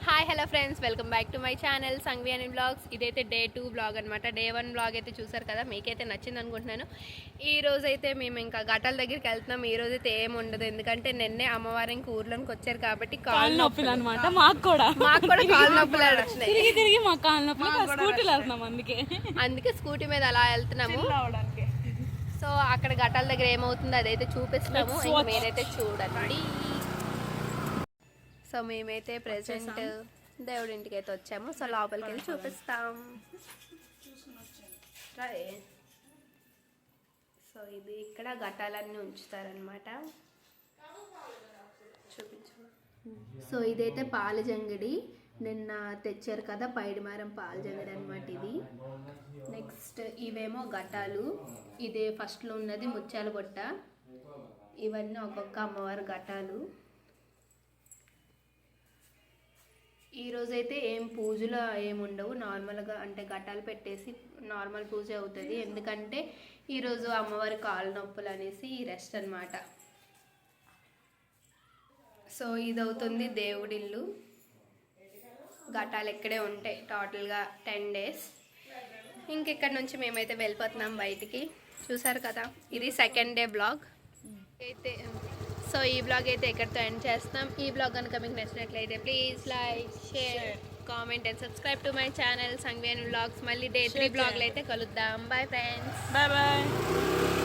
Hi hello friends, welcome back to my channel Sanghavi అని blogs. ఇదైతే day 2 blog అనమాట. Day 1 blog అయితే చూసారు కదా, మీకైతే నచ్చింది అనుకుంటున్నాను. ఈ రోజు అయితే మేము ఇంకా ఘటాల దగ్గరికి వెళ్తున్నాం. ఈ రోజు అయితే ఏం ఉండదు, ఎందుకంటే నిన్నే అమ్మవారి ఇంకా ఊర్లోకి వచ్చారు కాబట్టి కాళ్ళు నొప్పులు అనమాట. మాకు కూడా కాళ్ళు నొప్పులు వచ్చినాయి. తిరిగి మా కాళ్ళు నొప్పులు స్కూటీలు వెళ్తున్నాం, అందుకే స్కూటీ మీద అలా వెళ్తున్నాము. సో అక్కడ ఘటాల దగ్గర ఏమవుతుందో అదైతే చూపిస్తాము, ఇంకా మీరైతే చూడండి. సో మేమైతే ప్రెసెంట్ దేవుడి ఇంటికి అయితే వచ్చాము. సో లోపలికి వెళ్ళి చూపిస్తాం. సో ఇది ఇక్కడ ఘటాలన్నీ ఉంచుతారనమాట. చూపించు. సో ఇదైతే పాల జంగిడి, నిన్న తెచ్చారు కదా పైడిమారం పాల జంగిడి అనమాట ఇది. నెక్స్ట్ ఇవేమో ఘటాలు. ఇది ఫస్ట్లో ఉన్నది ముత్యాల గొట్ట. ఇవన్నీ ఒక్కొక్క అమ్మవారి ఘటాలు. ఈరోజైతే ఏం పూజలు ఏముండవు, నార్మల్గా అంటే ఘటాలు పెట్టేసి నార్మల్ పూజ అవుతుంది. ఎందుకంటే ఈరోజు అమ్మవారి కాళ్ళ నొప్పులు అనేసి రెస్ట్ అనమాట. సో ఇది అవుతుంది దేవుడిల్లు. ఘటాలు ఇక్కడే ఉంటాయి టోటల్గా 10 days. ఇంకెక్కడి నుంచి మేమైతే వెళ్ళిపోతున్నాం బయటికి. చూసారు కదా, ఇది సెకండ్ డే బ్లాగ్ అయితే. సో ఈ బ్లాగ్ అయితే ఎక్కడితో ఎండ్ చేస్తాం. ఈ బ్లాగ్ కనుక మీకు నచ్చినట్లయితే please like, share, comment and subscribe to my channel Sanghavi అని బ్లాగ్స్. మళ్ళీ డే 3 బ్లాగ్లో అయితే కలుద్దాం. Bye friends. బాయ్.